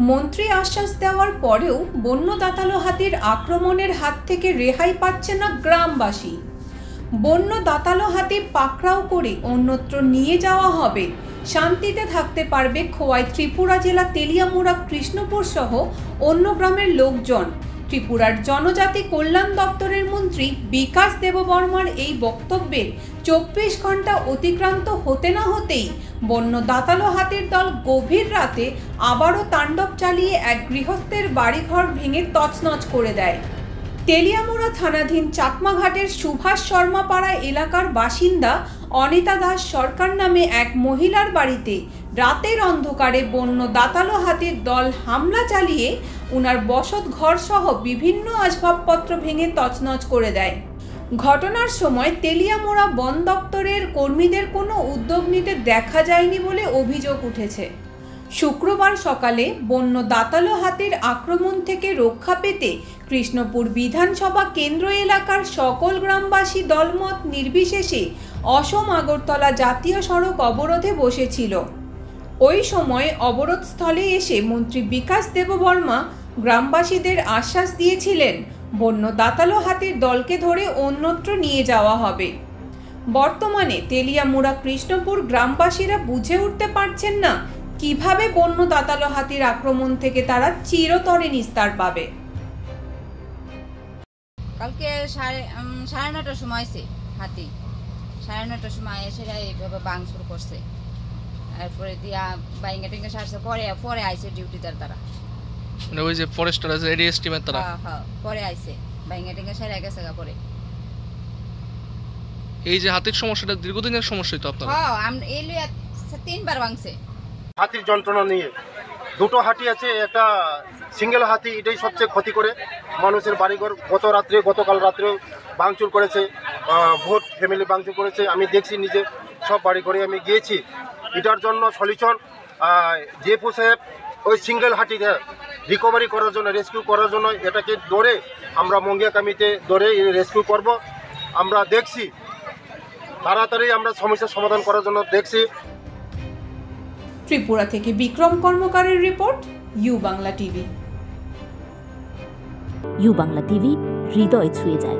মন্ত্রী আশ্বাস দেওয়ার পরেও বন্য দাঁতালো হাতির আক্রমণের হাত থেকে রেহাই পাচ্ছে না গ্রামবাসী। বন্য দাঁতালো হাতি পাকড়াও করে অন্যত্র নিয়ে যাওয়া হবে, শান্তিতে থাকতে পারবে খোয়াই ত্রিপুরা জেলা তেলিয়ামুড়া কৃষ্ণপুর সহ অন্য গ্রামের লোকজন। ত্রিপুরার জনজাতি কল্যাণ দপ্তরের মন্ত্রী বিকাশ দেববর্মার এই বক্তব্যের 24 ঘন্টা অতিক্রান্ত হতে না হতেই বন্য দাঁতালো হাতির দল গভীর রাতে আবারও তাণ্ডব চালিয়ে এক গৃহস্থের বাড়িঘর ভেঙে তছনছ করে দেয়। তেলিয়ামুড়া থানাধীন চাকমাঘাটের সুভাষ শর্মা পাড়া এলাকার বাসিন্দা অনিতা দাস সরকার নামে এক মহিলার বাড়িতে রাতের অন্ধকারে বন্য দাঁতালো হাতির দল হামলা চালিয়ে উনার বসত ঘর সহ বিভিন্ন আসবাবপত্র ভেঙে তছনছ করে দেয়। ঘটনার সময় তেলিয়ামুড়া বন দপ্তরের কর্মীদের কোনো উদ্যোগ নিতে দেখা যায়নি বলে অভিযোগ উঠেছে। শুক্রবার সকালে বন্য দাঁতালো হাতির আক্রমণ থেকে রক্ষা পেতে কৃষ্ণপুর বিধানসভা কেন্দ্র এলাকার সকল গ্রামবাসী দলমত নির্বিশেষে অসম আগরতলা জাতীয় সড়ক অবরোধে বসেছিল। ওই সময় অবরোধস্থলে এসে মন্ত্রী বিকাশ দেববর্মা গ্রামবাসীদের আশ্বাস দিয়েছিলেন বন্য দাঁতালো হাতির দলকে ধরে অন্যত্র নিয়ে যাওয়া হবে। বর্তমানে তেলিয়ামুড়া কৃষ্ণপুর গ্রামবাসীরা বুঝে উঠতে পারছেন না কিভাবে বন্য দাঁতালো হাতির আক্রমণ থেকে তারা চিরতরে নিস্তার পাবে। কালকে সাড়ে 9টার সময় এসে হাতি 9:30টার সময় এসে এইভাবে ভাঙচুর করছে, এরপরে দিয়া বাইঙ্গা টিঙ্গা সারছে, পরে আইছে ডিউটিদার তারা, মানে ওই যে ফরেস্টার আছে এডিএস টিমের তারা পরে আইছে বাইঙ্গা টিঙ্গা সারা গেছে পরে। এই যে হাতির সমস্যাটা দীর্ঘদিনের সমস্যা তো আপনারা? হ্যাঁ, আমরা এই 3বার ভাঙছে। হাতির যন্ত্রণা নিয়ে দুটো হাতি আছে, একটা সিঙ্গেল হাতি, এটাই সবচেয়ে ক্ষতি করে মানুষের বাড়িঘর। গতকাল রাত্রে ভাঙচুর করেছে, ভোট ফ্যামিলি ভাঙচুর করেছে। আমি দেখছি নিজে সব বাড়িঘরে আমি গিয়েছি। এটার জন্য সলিউশন জেপু সাহেব ওই সিঙ্গেল হাতিতে রিকভারি করার জন্য, রেস্কিউ করার জন্য এটাকে ধরে আমরা মঙ্গিয়া কামিতে ধরে রেস্কিউ করব। আমরা দেখছি তাড়াতাড়ি আমরা সমস্যার সমাধান করার জন্য দেখছি। ত্রিপুরা থেকে বিক্রম কর্মকারের report, U Bangla TV. U Bangla TV হৃদয় ছুঁয়ে যায়।